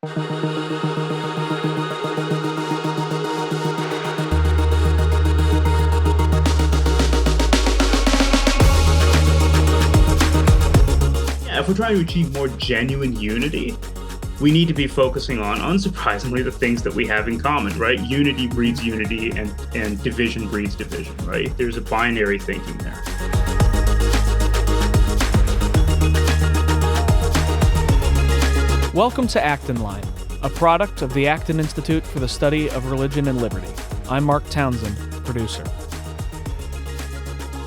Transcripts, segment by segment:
Yeah, if we're trying to achieve more genuine unity, we need to be focusing on, unsurprisingly, the things that we have in common, right? Unity breeds unity and division breeds division, right? There's a binary thinking there. Welcome to Acton Line, a product of the Acton Institute for the Study of Religion and Liberty. I'm Mark Townsend, producer.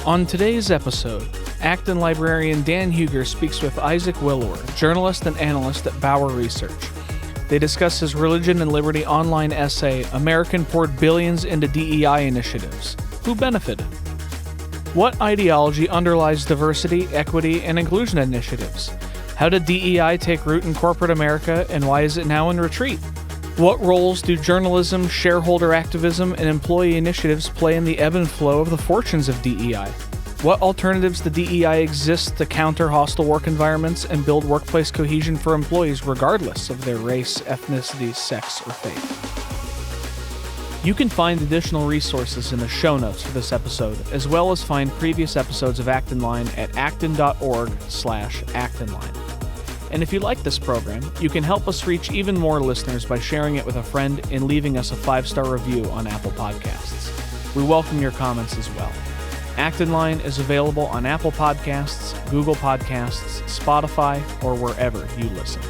On today's episode, Acton librarian Dan Huger speaks with Isaac Willour, journalist and analyst at Bowyer Research. They discuss his Religion and Liberty online essay, American Poured Billions into DEI Initiatives. Who benefited? What ideology underlies diversity, equity, and inclusion initiatives? How did DEI take root in corporate America, and why is it now in retreat? What roles do journalism, shareholder activism, and employee initiatives play in the ebb and flow of the fortunes of DEI? What alternatives to DEI exist to counter hostile work environments and build workplace cohesion for employees regardless of their race, ethnicity, sex, or faith? You can find additional resources in the show notes for this episode, as well as find previous episodes of Acton Line at acton.org/actonline. And if you like this program, you can help us reach even more listeners by sharing it with a friend and leaving us a 5-star review on Apple Podcasts. We welcome your comments as well. Acton Line is available on Apple Podcasts, Google Podcasts, Spotify, or wherever you listen.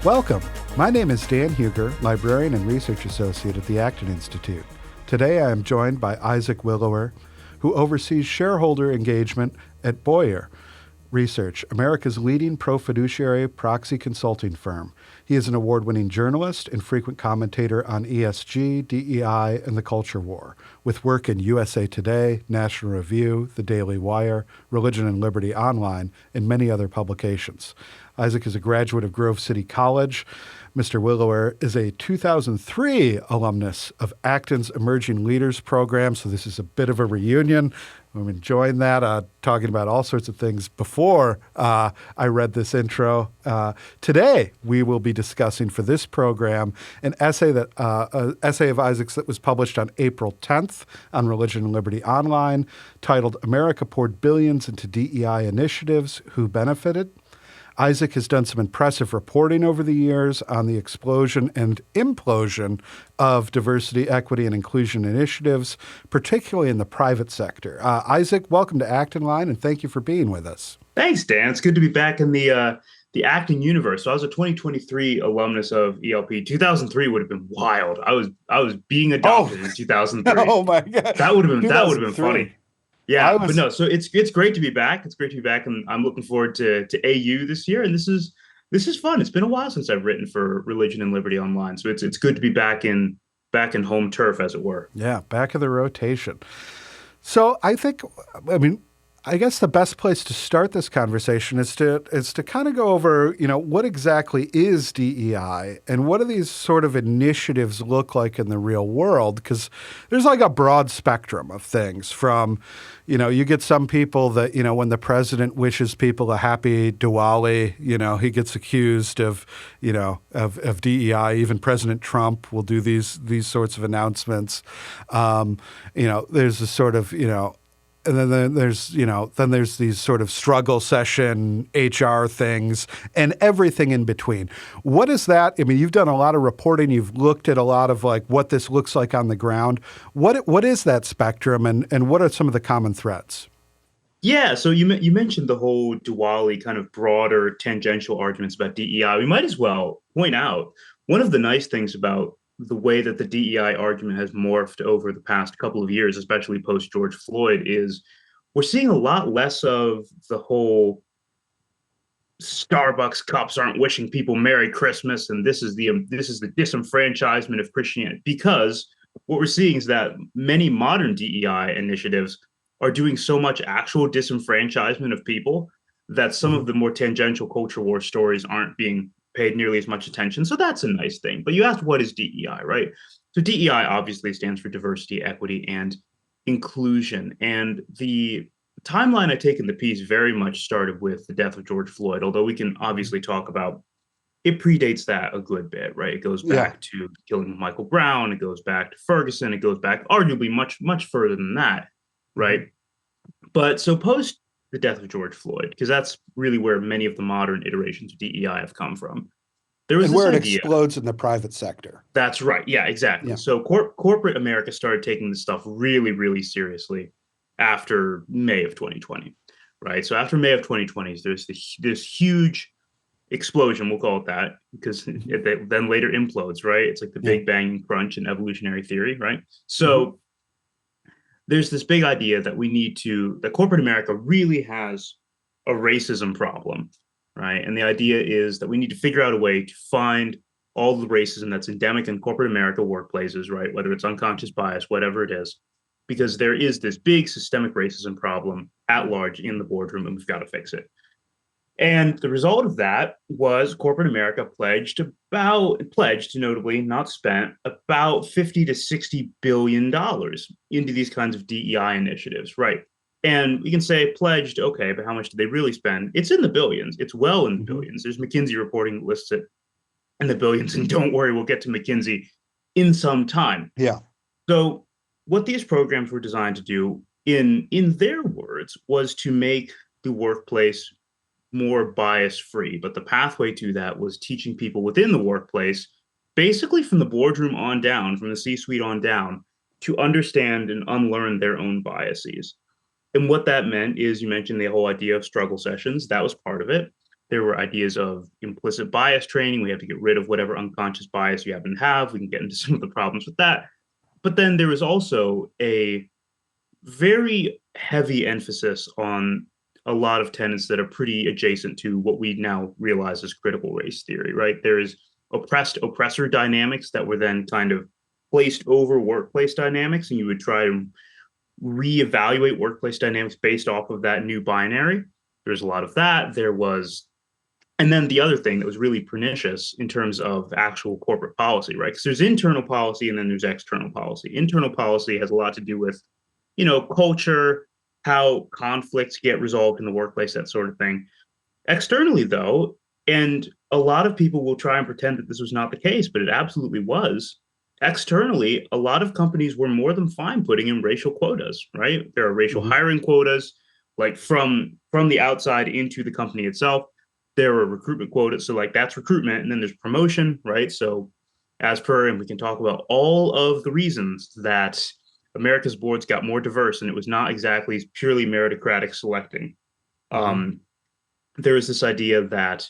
Welcome. My name is Dan Huger, librarian and research associate at the Acton Institute. Today I am joined by Isaac Willour, who oversees shareholder engagement at Bowyer Research, America's leading pro-fiduciary proxy consulting firm. He is an award-winning journalist and frequent commentator on ESG, DEI, and the culture war, with work in USA Today, National Review, The Daily Wire, Religion and Liberty Online, and many other publications. Isaac is a graduate of Grove City College. Mr. Willour is a 2003 alumnus of Acton's Emerging Leaders Program, so this is a bit of a reunion. I'm enjoying that, talking about all sorts of things before I read this intro. Today, we will be discussing for this program an essay of Isaac's that was published on April 10th on Religion and Liberty Online, titled America Poured Billions into DEI Initiatives, Who Benefited? Isaac has done some impressive reporting over the years on the explosion and implosion of diversity, equity, and inclusion initiatives, particularly in the private sector. Isaac, welcome to Acton Line, and thank you for being with us. Thanks, Dan. It's good to be back in the Acton universe. So I was a 2023 alumnus of ELP. 2003 would have been wild. I was being adopted in 2003. Oh my God, that would have been funny. Yeah, but no, so it's great to be back. It's great to be back, and I'm looking forward to AU this year. And this is fun. It's been a while since I've written for Religion and Liberty Online, so it's good to be back in home turf, as it were. Yeah, back of the rotation. So I guess the best place to start this conversation is to kind of go over, what exactly is DEI and what do these sort of initiatives look like in the real world? Because there's like a broad spectrum of things from, you get some people that, when the president wishes people a happy Diwali, he gets accused of DEI. Even President Trump will do these sorts of announcements. There's a sort of, and then there's these sort of struggle session HR things and everything in between. What is that? I mean, you've done a lot of reporting. You've looked at a lot of like what this looks like on the ground. What is that spectrum and what are some of the common threads? Yeah, so you mentioned the whole Diwali kind of broader tangential arguments about DEI. We might as well point out one of the nice things about the way that the DEI argument has morphed over the past couple of years, especially post George Floyd, is we're seeing a lot less of the whole Starbucks cups aren't wishing people Merry Christmas, and this is the disenfranchisement of Christianity. Because what we're seeing is that many modern DEI initiatives are doing so much actual disenfranchisement of people that some of the more tangential culture war stories aren't being paid nearly as much attention. So that's a nice thing. But you asked, what is DEI, right? So DEI obviously stands for diversity, equity, and inclusion. And the timeline I take in the piece very much started with the death of George Floyd, although we can obviously talk about it predates that a good bit, right? It goes back to the killing of Michael Brown. It goes back to Ferguson. It goes back arguably much, much further than that, right? But so post the death of George Floyd, because that's really where many of the modern iterations of DEI have come from. There was and this where it idea, explodes in the private sector. That's right. Yeah, exactly. Yeah. So corporate America started taking this stuff really, really seriously after May of 2020, right? So after May of 2020, there's this huge explosion, we'll call it that, because it then later implodes, right? It's like the Big Bang crunch in evolutionary theory, right? So there's this big idea that that corporate America really has a racism problem, right? And the idea is that we need to figure out a way to find all the racism that's endemic in corporate America workplaces, right? Whether it's unconscious bias, whatever it is, because there is this big systemic racism problem at large in the boardroom, and we've got to fix it. And the result of that was corporate America pledged, notably not spent, about $50 to $60 billion into these kinds of DEI initiatives, right? And we can say pledged, okay, but how much did they really spend? It's in the billions. It's well in the billions. There's McKinsey reporting that lists it in the billions, and don't worry, we'll get to McKinsey in some time. Yeah. So what these programs were designed to do, in their words, was to make the workplace more bias-free. But the pathway to that was teaching people within the workplace, basically from the boardroom on down, from the C-suite on down, to understand and unlearn their own biases. And what that meant is, you mentioned the whole idea of struggle sessions. That was part of it. There were ideas of implicit bias training. We have to get rid of whatever unconscious bias you happen to have. We can get into some of the problems with that. But then there was also a very heavy emphasis on a lot of tenets that are pretty adjacent to what we now realize as critical race theory, right? There is oppressor dynamics that were then kind of placed over workplace dynamics, and you would try to reevaluate workplace dynamics based off of that new binary. There's a lot of that. And then the other thing that was really pernicious in terms of actual corporate policy, right? Because there's internal policy and then there's external policy. Internal policy has a lot to do with, culture, how conflicts get resolved in the workplace, that sort of thing. Externally, though, and a lot of people will try and pretend that this was not the case, but it absolutely was. Externally, a lot of companies were more than fine putting in racial quotas, right? There are racial hiring quotas, like from the outside into the company itself. There are recruitment quotas, so like that's recruitment, and then there's promotion, right? So as per, and we can talk about all of the reasons that America's boards got more diverse, and it was not exactly purely meritocratic selecting. There is this idea that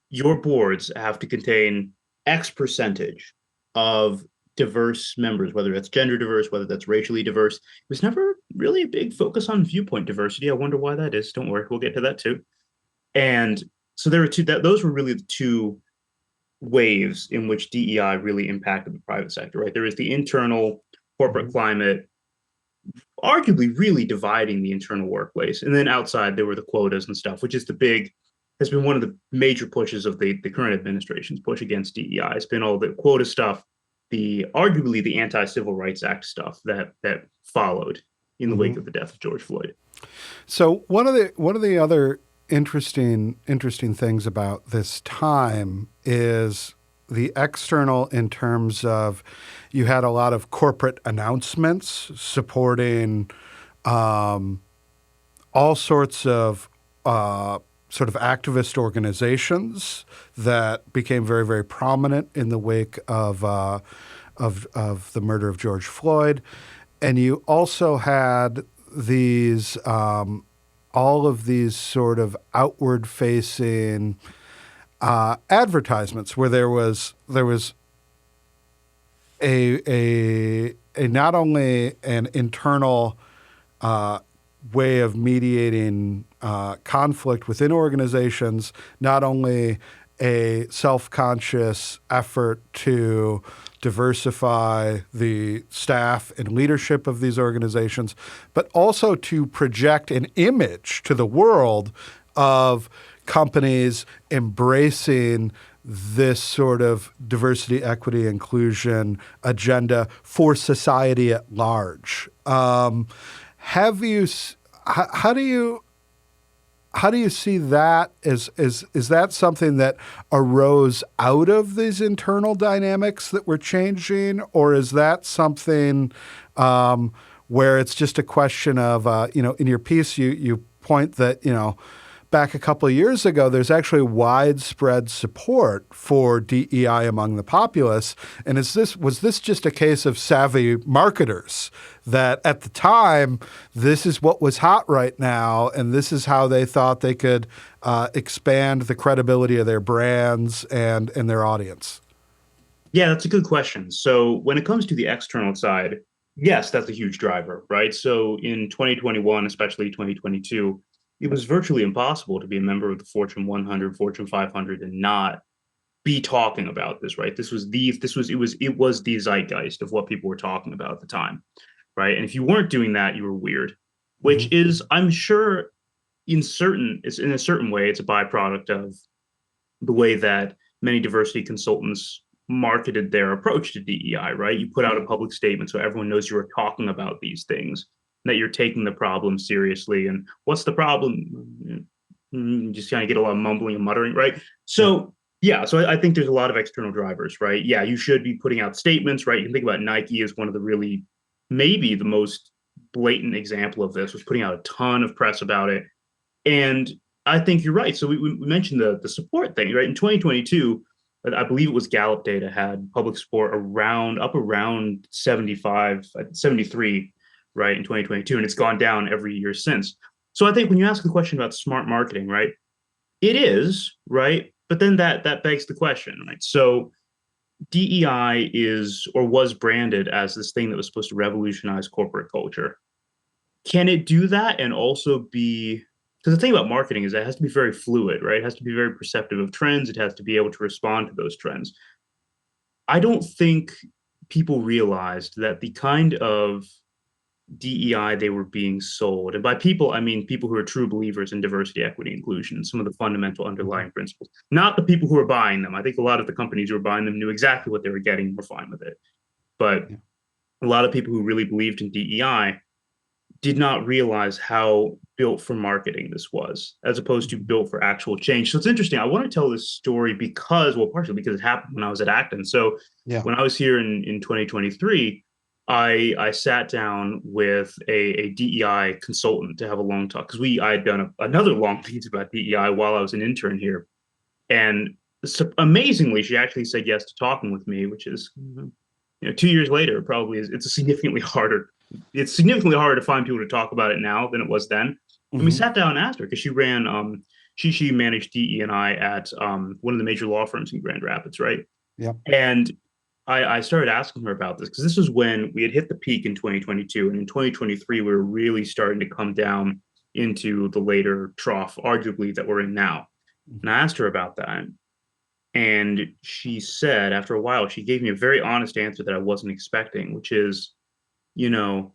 your boards have to contain X percentage of diverse members, whether that's gender diverse, whether that's racially diverse. It was never really a big focus on viewpoint diversity. I wonder why that is. Don't worry, we'll get to that too. And so there were those were really the two waves in which DEI really impacted the private sector, right? There is the internal corporate climate, arguably really dividing the internal workplace. And then outside, there were the quotas and stuff, which has been one of the major pushes of the current administration's push against DEI. It's been all the quota stuff, arguably the Anti-Civil Rights Act stuff that followed in the wake of the death of George Floyd. So one of the other interesting things about this time is the external, in terms of you had a lot of corporate announcements supporting all sorts of sort of activist organizations that became very, very prominent in the wake of the murder of George Floyd. And you also had these all of these sort of outward-facing advertisements where there was a not only an internal way of mediating conflict within organizations, not only a self-conscious effort to diversify the staff and leadership of these organizations, but also to project an image to the world of companies embracing this sort of diversity, equity, inclusion agenda for society at large. Have you how do you see that? Is that something that arose out of these internal dynamics that were changing, or is that something where it's just a question of in your piece you point that back a couple of years ago, there's actually widespread support for DEI among the populace. And was this just a case of savvy marketers that at the time, this is what was hot right now, and this is how they thought they could expand the credibility of their brands and their audience? Yeah, that's a good question. So when it comes to the external side, yes, that's a huge driver, right? So in 2021, especially 2022, it was virtually impossible to be a member of the Fortune 100, Fortune 500, and not be talking about this, right? It was the zeitgeist of what people were talking about at the time, right? And if you weren't doing that, you were weird, which is, I'm sure, in a certain way, it's a byproduct of the way that many diversity consultants marketed their approach to DEI, right? You put out a public statement so everyone knows you are talking about these things, that you're taking the problem seriously. And what's the problem? You just kind of get a lot of mumbling and muttering, right? So so I think there's a lot of external drivers, right? Yeah, you should be putting out statements, right? You can think about Nike as one of the really, maybe the most blatant example of this, was putting out a ton of press about it. And I think you're right. So we mentioned the support thing, right? In 2022, I believe it was Gallup data had public support up around 75, 73, right, in 2022, and it's gone down every year since. So I think when you ask the question about smart marketing, right, it is, right, but then that begs the question, right? So DEI is or was branded as this thing that was supposed to revolutionize corporate culture. Can it do that and also be, because the thing about marketing is that it has to be very fluid, right? It has to be very perceptive of trends. It has to be able to respond to those trends. I don't think people realized that the kind of DEI they were being sold, and by people, I mean people who are true believers in diversity, equity, inclusion, some of the fundamental underlying principles, not the people who are buying them. I think a lot of the companies who were buying them knew exactly what they were getting and were fine with it. But a lot of people who really believed in DEI did not realize how built for marketing this was, as opposed to built for actual change. So it's interesting. I want to tell this story because, well, partially because it happened when I was at Acton. So when I was here in 2023, I sat down with a DEI consultant to have a long talk, because I had done another long piece about DEI while I was an intern here. And amazingly, she actually said yes to talking with me, which is, 2 years later, probably it's significantly harder to find people to talk about it now than it was then. And we sat down and asked her, because she ran, she managed DE&I at one of the major law firms in Grand Rapids, right? Yeah. And I started asking her about this, because this was when we had hit the peak in 2022. And in 2023, we were really starting to come down into the later trough, arguably, that we're in now. And I asked her about that. And she said, after a while, she gave me a very honest answer that I wasn't expecting, which is, the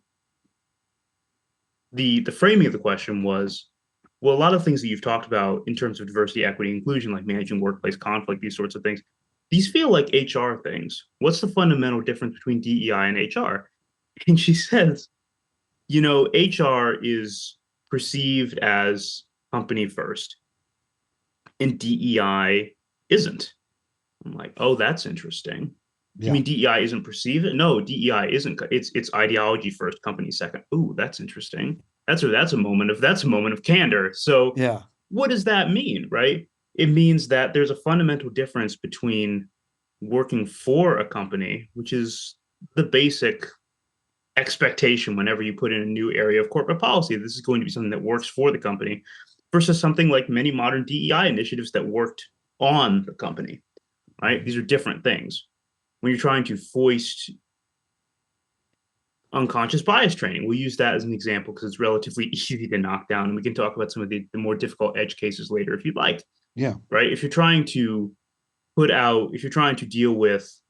framing of the question was, well, a lot of things that you've talked about in terms of diversity, equity, inclusion, like managing workplace conflict, these sorts of things, these feel like HR things. What's the fundamental difference between DEI and HR? And she says, HR is perceived as company first, and DEI isn't. I'm like, oh, that's interesting. You mean DEI isn't perceived? No, DEI isn't. It's ideology first, company second. Ooh, that's interesting. That's a moment of candor. So what does that mean, right? It means that there's a fundamental difference between working for a company, which is the basic expectation whenever you put in a new area of corporate policy. This is going to be something that works for the company, versus something like many modern DEI initiatives that worked on the company, right? These are different things. When you're trying to foist unconscious bias training, we'll use that as an example because it's relatively easy to knock down. And we can talk about some of the more difficult edge cases later if you'd like. Yeah. Right. If you're trying to deal with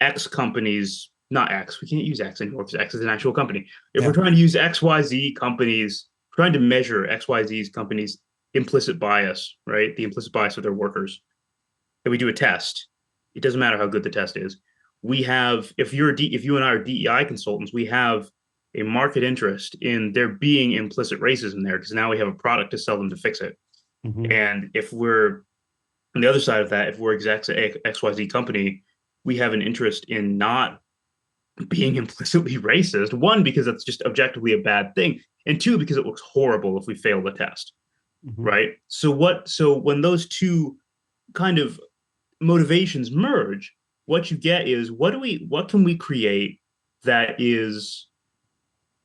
X companies, not X, we can't use X anymore because X is an actual company. If we're trying to use XYZ companies, trying to measure XYZ's companies' implicit bias, right? The implicit bias of their workers, and we do a test, it doesn't matter how good the test is. We have, if you and I are DEI consultants, we have a market interest in there being implicit racism there, because now we have a product to sell them to fix it. Mm-hmm. And if we're on the other side of that, if we're execs at XYZ company, we have an interest in not being implicitly racist. One, because that's just objectively a bad thing. And two, because it looks horrible if we fail the test. Mm-hmm. Right. So when those two kind of motivations merge, what you get is what can we create that is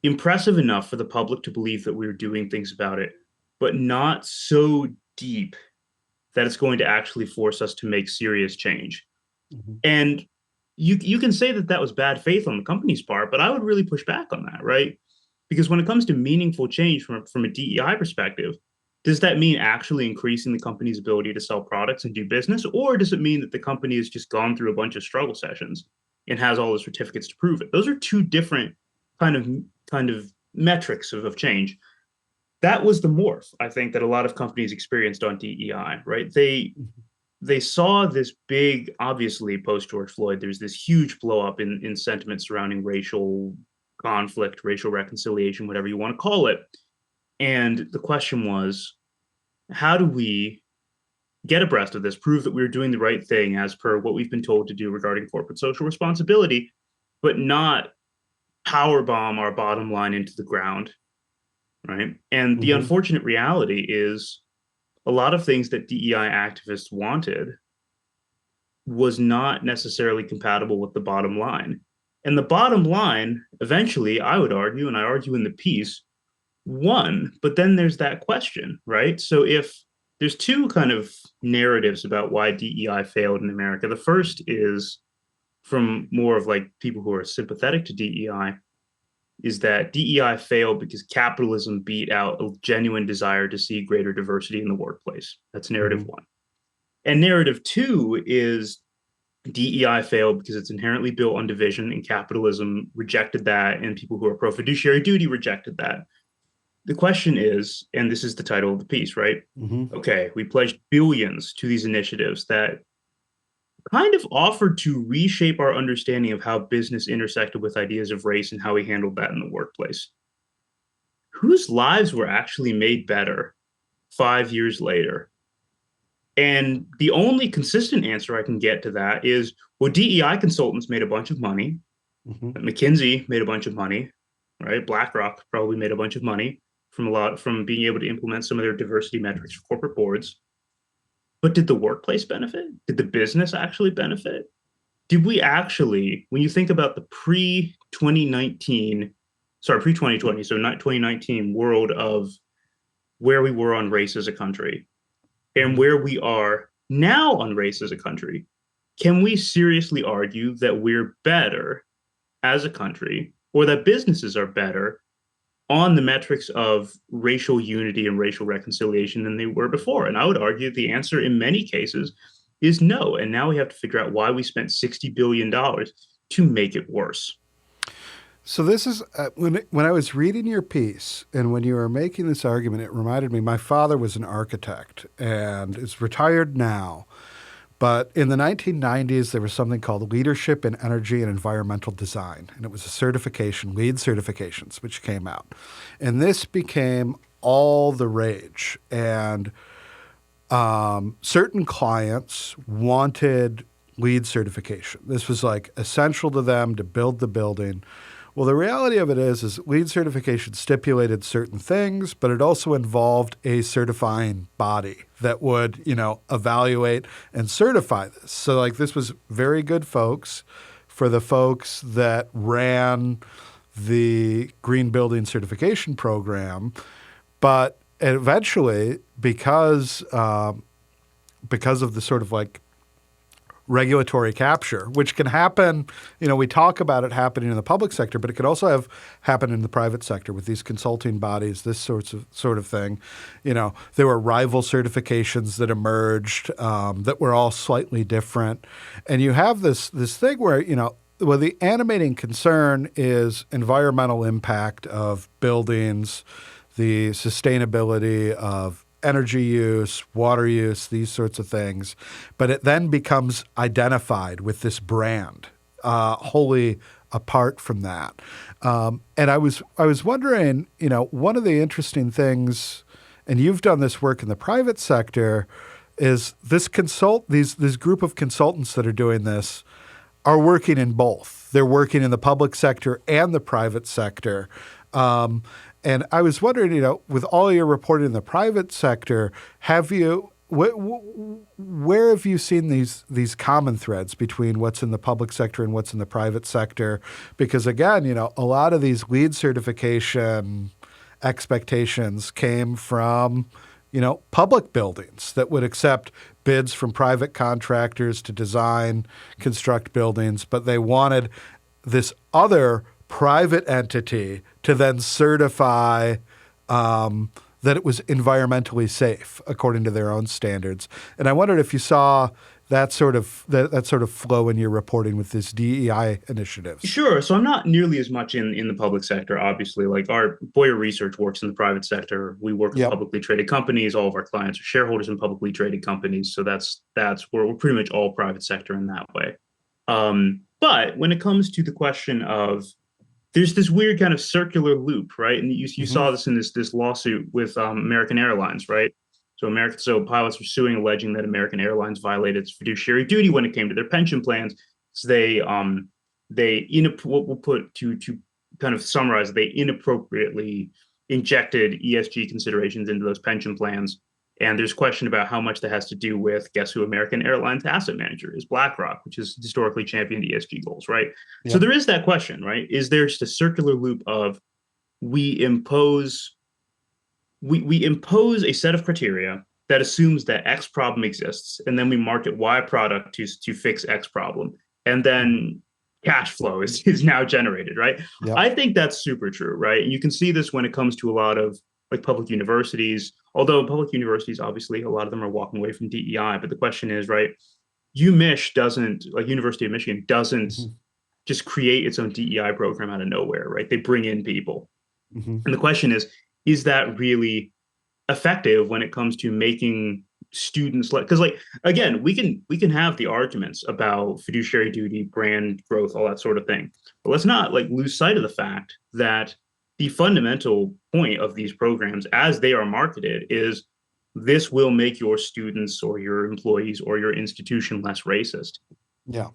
impressive enough for the public to believe that we're doing things about it, but not so deep that it's going to actually force us to make serious change. Mm-hmm. And you can say that was bad faith on the company's part, but I would really push back on that, right? Because when it comes to meaningful change from a DEI perspective, does that mean actually increasing the company's ability to sell products and do business? Or does it mean that the company has just gone through a bunch of struggle sessions and has all the certificates to prove it? Those are two different kind of metrics of change. That was the morph, I think, that a lot of companies experienced on DEI, right? They saw this big, obviously, post George Floyd, there's this huge blow up in sentiment surrounding racial conflict, racial reconciliation, whatever you want to call it. And the question was, how do we get abreast of this, prove that we're doing the right thing as per what we've been told to do regarding corporate social responsibility, but not powerbomb our bottom line into the ground, right? And the unfortunate reality is a lot of things that DEI activists wanted was not necessarily compatible with the bottom line. And the bottom line, eventually, I would argue, and I argue in the piece, won. But then there's that question, right? So if there's two kind of narratives about why DEI failed in America. The first is from more of like people who are sympathetic to DEI, is that DEI failed because capitalism beat out a genuine desire to see greater diversity in the workplace. That's narrative one. And narrative two is DEI failed because it's inherently built on division, and capitalism rejected that, and people who are pro fiduciary duty rejected that. The question is, and this is the title of the piece, right? Okay, we pledged billions to these initiatives that kind of offered to reshape our understanding of how business intersected with ideas of race and how we handled that in the workplace. Whose lives were actually made better 5 years later? And the only consistent answer I can get to that is, well, DEI consultants made a bunch of money. McKinsey made a bunch of money, right? BlackRock probably made a bunch of money from being able to implement some of their diversity metrics for corporate boards. But did the workplace benefit? Did the business actually benefit? Did we actually, when you think about the pre-2020, so not 2019 world of where we were on race as a country and where we are now on race as a country, can we seriously argue that we're better as a country, or that businesses are better on the metrics of racial unity and racial reconciliation than they were before? And I would argue the answer in many cases is no. And now we have to figure out why we spent $60 billion to make it worse. So this is, when I was reading your piece and when you were making this argument, it reminded me, my father was an architect and is retired now. But in the 1990s, there was something called Leadership in Energy and Environmental Design, and it was a certification, LEED certifications, which came out. And this became all the rage. And certain clients wanted LEED certification. This was like essential to them to build the building. Well, the reality of it is LEED certification stipulated certain things, but it also involved a certifying body that would, evaluate and certify this. So like this was very good folks for the folks that ran the green building certification program. But eventually, because of the sort of like regulatory capture, which can happen, we talk about it happening in the public sector, but it could also have happened in the private sector with these consulting bodies, this sort of thing. There were rival certifications that emerged that were all slightly different. And you have this thing where, well, the animating concern is environmental impact of buildings, the sustainability of energy use, water use, these sorts of things. But it then becomes identified with this brand, wholly apart from that. And I was wondering, one of the interesting things, and you've done this work in the private sector, is these group of consultants that are doing this are working in both. They're working in the public sector and the private sector. And I was wondering, with all your reporting in the private sector, where have you seen these common threads between what's in the public sector and what's in the private sector? Because again, a lot of these LEED certification expectations came from, public buildings that would accept bids from private contractors to design, construct buildings, but they wanted this other private entity to then certify that it was environmentally safe according to their own standards. And I wondered if you saw that sort of flow in your reporting with this DEI initiatives. Sure. So I'm not nearly as much in the public sector, obviously. Like our Bowyer Research works in the private sector. We work with publicly traded companies. All of our clients are shareholders in publicly traded companies. So that's where we're pretty much all private sector in that way. But when it comes to the question of, there's this weird kind of circular loop, right? And you saw this in this lawsuit with American Airlines, right? So pilots were suing, alleging that American Airlines violated its fiduciary duty when it came to their pension plans. So we'll put to kind of summarize, they inappropriately injected ESG considerations into those pension plans. And there's a question about how much that has to do with, guess who American Airlines asset manager is? BlackRock, which has historically championed ESG goals, right? Yep. So there is that question, right? Is there just a circular loop of we impose a set of criteria that assumes that X problem exists, and then we market Y product to fix X problem, and then cash flow is now generated, right? Yep. I think that's super true, right? And you can see this when it comes to a lot of like public universities, although public universities, obviously, a lot of them are walking away from DEI. But the question is, right, University of Michigan doesn't just create its own DEI program out of nowhere, right? They bring in people. And the question is that really effective when it comes to making students because again, we can have the arguments about fiduciary duty, brand growth, all that sort of thing. But let's not lose sight of the fact that the fundamental point of these programs as they are marketed is this will make your students or your employees or your institution less racist. Yeah.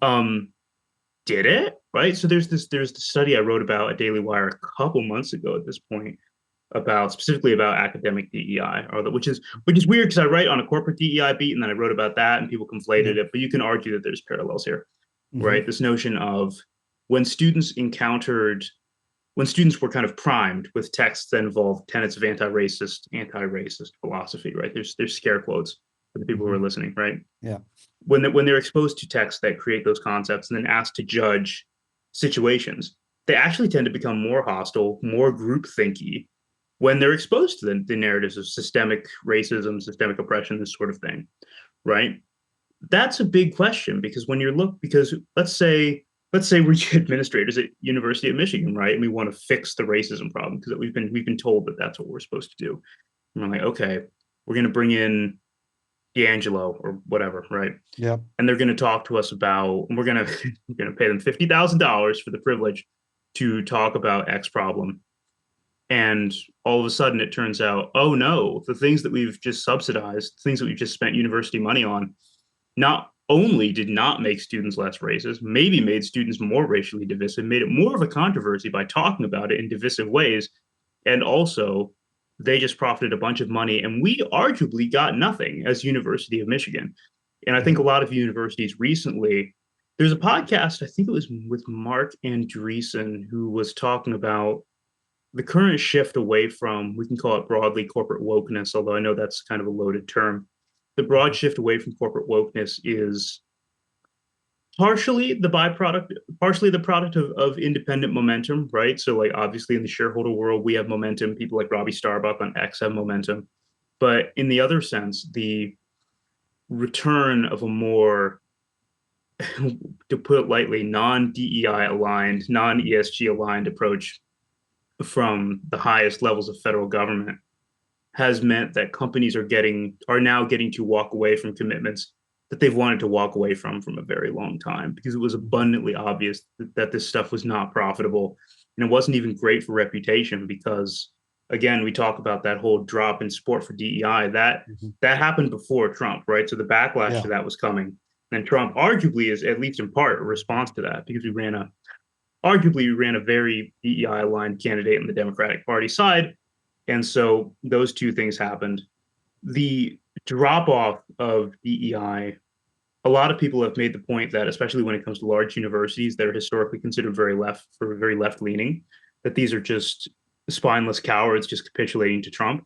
Did it? Right. So there's the study I wrote about at Daily Wire a couple months ago at this point specifically about academic DEI, which is weird because I write on a corporate DEI beat and then I wrote about that and people conflated it, but you can argue that there's parallels here, right? This notion of when students were kind of primed with texts that involved tenets of anti-racist philosophy, right? There's scare quotes for the people who are listening, right? Yeah. When they're exposed to texts that create those concepts and then asked to judge situations, they actually tend to become more hostile, more groupthinky when they're exposed to the narratives of systemic racism, systemic oppression, this sort of thing, right? That's a big question because because let's say we're administrators at University of Michigan, right? And we want to fix the racism problem because we've been told that that's what we're supposed to do. And we're like, okay, we're going to bring in D'Angelo or whatever, right? Yeah. And they're going to talk to us about, and we're going to pay them $50,000 for the privilege to talk about X problem. And all of a sudden it turns out, oh no, the things that we've just subsidized, things that we've just spent university money on, not only did not make students less racist, maybe made students more racially divisive, made it more of a controversy by talking about it in divisive ways. And also they just profited a bunch of money and we arguably got nothing as University of Michigan. And I think a lot of universities recently, there's a podcast, I think it was with Mark Andreessen, who was talking about the current shift away from, we can call it broadly corporate wokeness, although I know that's kind of a loaded term. The broad shift away from corporate wokeness is partially the product of independent momentum, right? So obviously in the shareholder world, we have momentum. People like Robbie Starbuck on X have momentum. But in the other sense, the return of a more, to put it lightly, non-DEI aligned, non-ESG aligned approach from the highest levels of federal government has meant that companies are now getting to walk away from commitments that they've wanted to walk away from a very long time, because it was abundantly obvious that this stuff was not profitable, and it wasn't even great for reputation. Because again, we talk about that whole drop in support for DEI, that happened before Trump, right? So the backlash Yeah. to that was coming, and Trump arguably is, at least in part, a response to that, because we ran a very DEI aligned candidate on the Democratic Party side. And so those two things happened. The drop off of DEI, a lot of people have made the point that, especially when it comes to large universities that are historically considered very left leaning, that these are just spineless cowards just capitulating to Trump.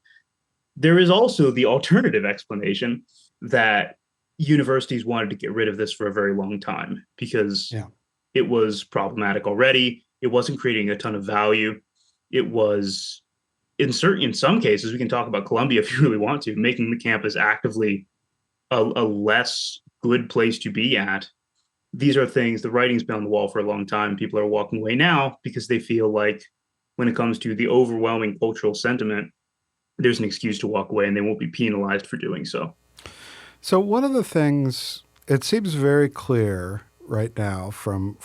There is also the alternative explanation that universities wanted to get rid of this for a very long time, because it was problematic already. It wasn't creating a ton of value. It was, in some cases, we can talk about Columbia if you really want to, making the campus actively a less good place to be at. These are things, the writing's been on the wall for a long time. People are walking away now because they feel like, when it comes to the overwhelming cultural sentiment, there's an excuse to walk away and they won't be penalized for doing so. So one of the things, it seems very clear right now from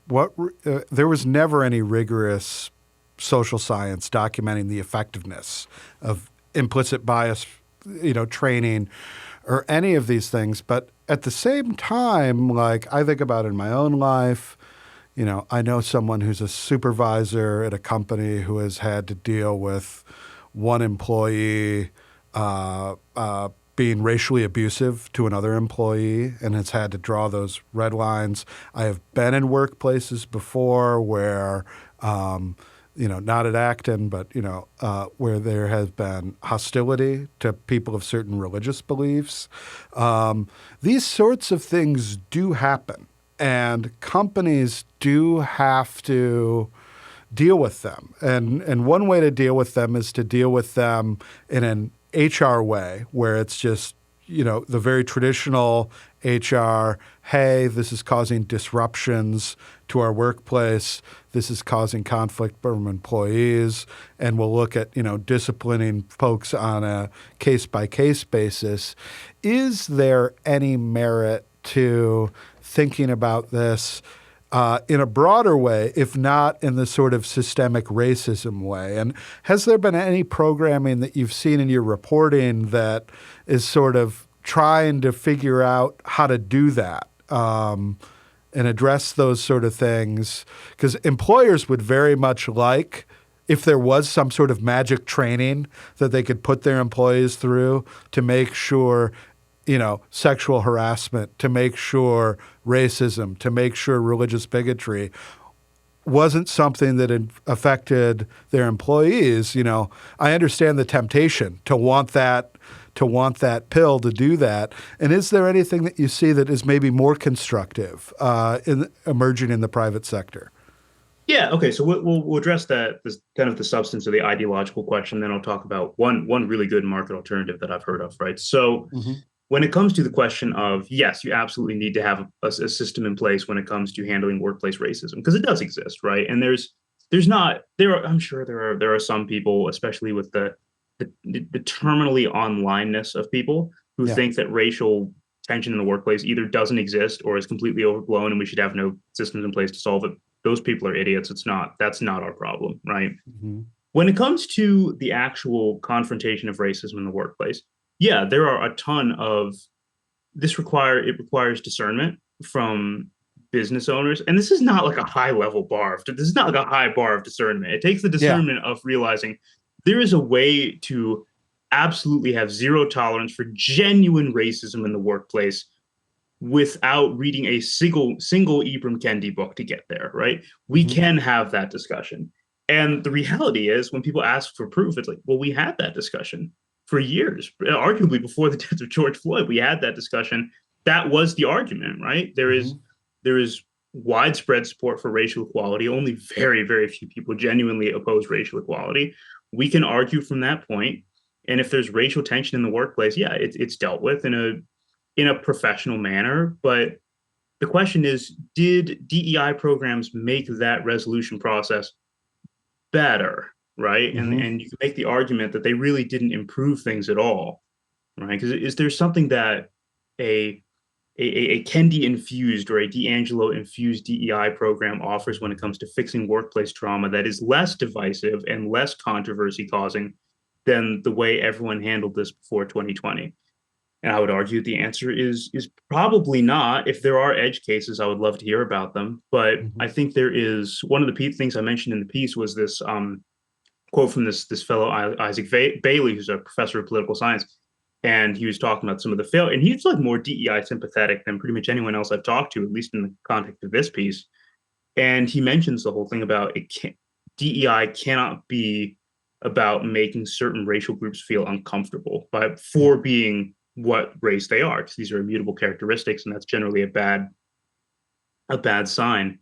what there was never any rigorous social science documenting the effectiveness of implicit bias, training or any of these things. But at the same time, like I think about in my own life, I know someone who's a supervisor at a company who has had to deal with one employee being racially abusive to another employee and has had to draw those red lines. I have been in workplaces before where, not at Acton, but, where there has been hostility to people of certain religious beliefs. These sorts of things do happen, and companies do have to deal with them. And one way to deal with them is to deal with them in an HR way, where it's just, the very traditional HR, hey, this is causing disruptions to our workplace. This is causing conflict from employees. And we'll look at, disciplining folks on a case-by-case basis. Is there any merit to thinking about this in a broader way, if not in the sort of systemic racism way? And has there been any programming that you've seen in your reporting that is sort of trying to figure out how to do that and address those sort of things? Because employers would very much like if there was some sort of magic training that they could put their employees through to make sure sexual harassment, to make sure racism, to make sure religious bigotry wasn't something that had affected their employees. I understand the temptation to want that pill to do that. And is there anything that you see that is maybe more constructive emerging in the private sector? Yeah. Okay. So we'll address that, this kind of the substance of the ideological question. Then I'll talk about one really good market alternative that I've heard of. Right. So when it comes to the question of, yes, you absolutely need to have a system in place when it comes to handling workplace racism, because it does exist, right? And I'm sure there are some people, especially with the terminally onlineness of people, who think that racial tension in the workplace either doesn't exist or is completely overblown and we should have no systems in place to solve it. Those people are idiots. That's not our problem, right? When it comes to the actual confrontation of racism in the workplace, yeah, there are a ton of it requires discernment from business owners. And this is not like a high level bar. This is not like a high bar of discernment. It takes the discernment of realizing there is a way to absolutely have zero tolerance for genuine racism in the workplace without reading a single Ibram Kendi book to get there, right? We can have that discussion. And the reality is, when people ask for proof, it's like, well, we had that discussion for years, arguably before the death of George Floyd. We had that discussion. That was the argument, right? There is widespread support for racial equality. Only very, very few people genuinely oppose racial equality. We can argue from that point. And if there's racial tension in the workplace, yeah, it's dealt with in a professional manner. But the question is, did DEI programs make that resolution process better? Right. And you can make the argument that they really didn't improve things at all. Right. Because is there something that a a Kendi infused or a D'Angelo infused DEI program offers when it comes to fixing workplace trauma that is less divisive and less controversy causing than the way everyone handled this before 2020? And I would argue the answer is probably not. If there are edge cases, I would love to hear about them. But I think there is one of the things I mentioned in the piece was this quote from this fellow Isaac Bailey, who's a professor of political science, and he was talking about some of the fail, and he's like more DEI sympathetic than pretty much anyone else I've talked to, at least in the context of this piece. And he mentions the whole thing about DEI cannot be about making certain racial groups feel uncomfortable for being what race they are, because these are immutable characteristics, and that's generally a bad sign.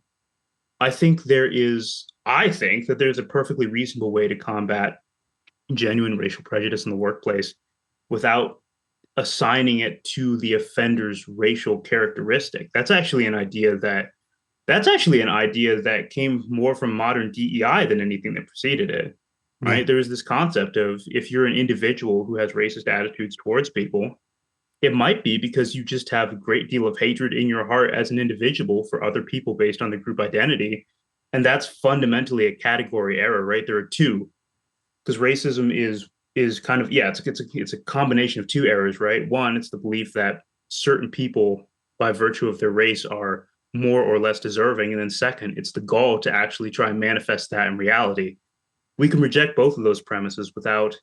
I think that there's a perfectly reasonable way to combat genuine racial prejudice in the workplace without assigning it to the offender's racial characteristic. That's actually an idea that came more from modern DEI than anything that preceded it. Right? Yeah. There is this concept of, if you're an individual who has racist attitudes towards people, it might be because you just have a great deal of hatred in your heart as an individual for other people based on the group identity. And that's fundamentally a category error, right? There are two, because racism is kind of, it's a combination of two errors, right? One, it's the belief that certain people, by virtue of their race, are more or less deserving. And then second, it's the gall to actually try and manifest that in reality. We can reject both of those premises without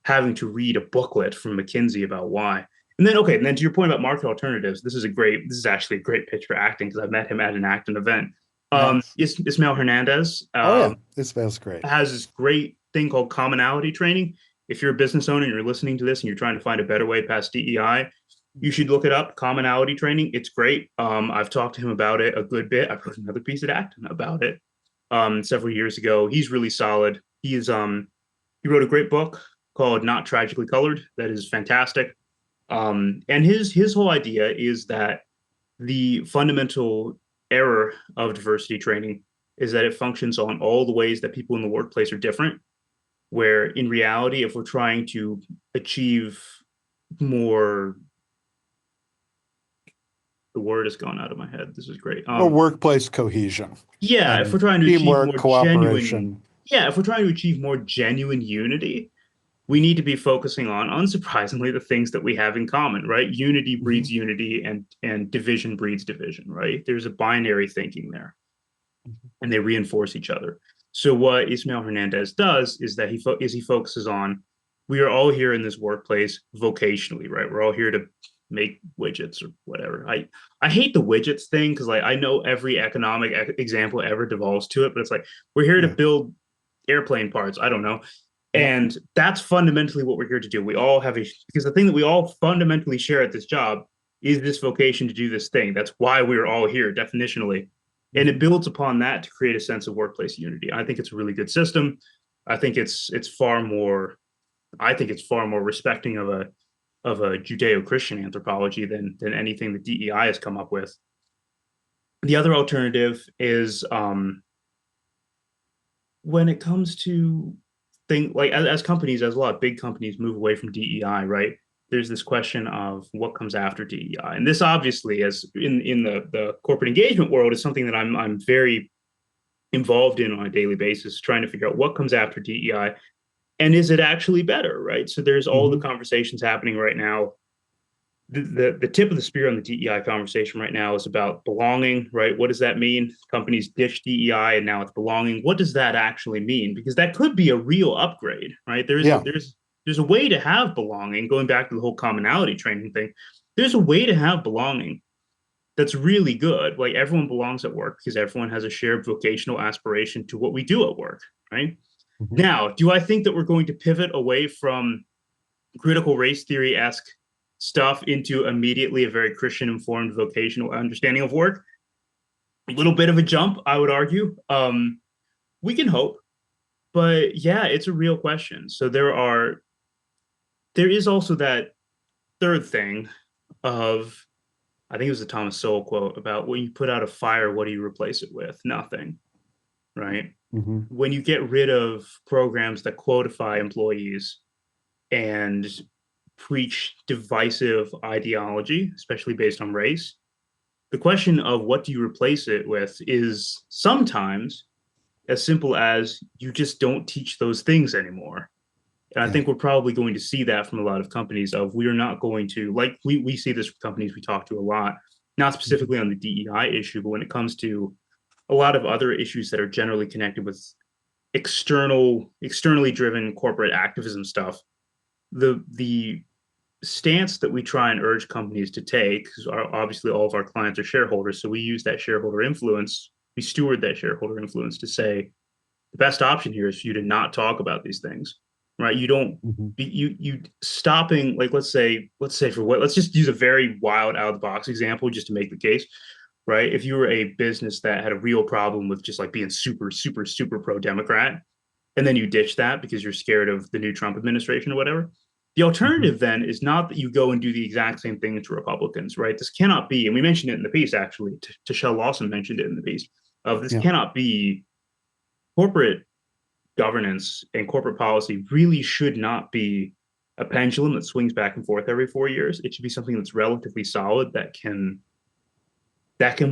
having to read a booklet from McKinsey about why. And then to your point about market alternatives, this is actually a great pitch for Acton, because I've met him at an Acton event. Nice. Ismael Hernandez. Ismael's great. Has this great thing called Commonality training. If you're a business owner and you're listening to this and you're trying to find a better way past DEI, you should look it up. Commonality training. It's great. I've talked to him about it a good bit. I wrote another piece at Acton about it several years ago. He's really solid. He wrote a great book called Not Tragically Colored. That is fantastic. And his whole idea is that the fundamental error of diversity training is that it functions on all the ways that people in the workplace are different, where in reality, if we're trying to achieve more, the word has gone out of my head. This is great. Workplace cohesion. Yeah, if we're trying to achieve more cooperation. If we're trying to achieve more genuine unity, we need to be focusing on, unsurprisingly, the things that we have in common, right? Unity breeds unity, and division breeds division, right? There's a binary thinking there, and they reinforce each other. So what Ismael Hernandez does is that he focuses on, we are all here in this workplace vocationally, right? We're all here to make widgets or whatever. I hate the widgets thing, because I know every economic example ever devolves to it, but it's like, we're here to build airplane parts. I don't know. And that's fundamentally what we're here to do. We all have because the thing that we all fundamentally share at this job is this vocation to do this thing. That's why we're all here, definitionally. And it builds upon that to create a sense of workplace unity. I think it's a really good system. I think it's far more respecting of a Judeo-Christian anthropology than anything that DEI has come up with. The other alternative is when it comes to as companies, as a lot of big companies move away from DEI, right? There's this question of what comes after DEI. And this obviously, as in the corporate engagement world, is something that I'm very involved in on a daily basis, trying to figure out what comes after DEI and is it actually better, right? So there's all the conversations happening right now. The tip of the spear on the DEI conversation right now is about belonging, right? What does that mean? Companies ditch DEI and now it's belonging. What does that actually mean? Because that could be a real upgrade, right? There's a way to have belonging, going back to the whole commonality training thing. There's a way to have belonging that's really good. Like, everyone belongs at work because everyone has a shared vocational aspiration to what we do at work, right? Now, do I think that we're going to pivot away from critical race theory-esque stuff into immediately a very Christian-informed vocational understanding of work? A little bit of a jump, I would argue. We can hope, but yeah, it's a real question. So there is also that third thing of, I think it was a Thomas Sowell quote about, when you put out a fire, what do you replace it with? Nothing, right? When you get rid of programs that quotify employees and preach divisive ideology, especially based on race. The question of what do you replace it with is sometimes as simple as you just don't teach those things anymore. And I think we're probably going to see that from a lot of companies of we are not going to, like we see this with companies we talk to a lot, not specifically on the DEI issue, but when it comes to a lot of other issues that are generally connected with externally driven corporate activism stuff, the stance that we try and urge companies to take, because obviously all of our clients are shareholders, so we use that shareholder influence, we steward that shareholder influence to say the best option here is for you to not talk about these things, right? You don't you stopping, like let's say for what, let's just use a very wild out of the box example just to make the case, right? If you were a business that had a real problem with just like being super pro Democrat, and then you ditch that because you're scared of the new Trump administration or whatever, the alternative then is not that you go and do the exact same thing to Republicans, right? This cannot be, and we mentioned it in the piece actually, Tashelle Lawson mentioned it in the piece, of this cannot be. Corporate governance and corporate policy really should not be a pendulum that swings back and forth every 4 years. It should be something that's relatively solid that can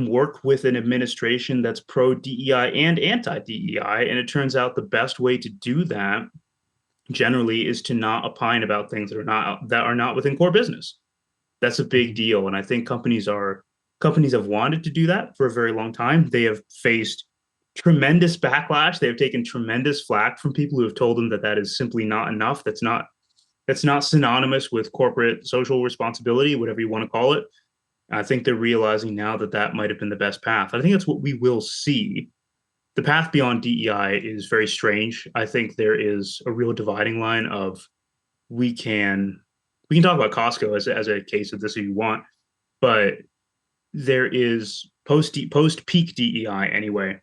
work with an administration that's pro DEI and anti DEI. And it turns out the best way to do that generally is to not opine about things that are not within core business. That's a big deal, and I think companies have wanted to do that for a very long time. They have faced tremendous backlash. They have taken tremendous flack from people who have told them that that is simply not enough. That's not synonymous with corporate social responsibility, whatever you want to call it. I think they're realizing now that that might have been the best path. I think that's what we will see. The path beyond DEI is very strange. I think there is a real dividing line of we can talk about Costco as a case of this if you want, but there is post peak DEI anyway.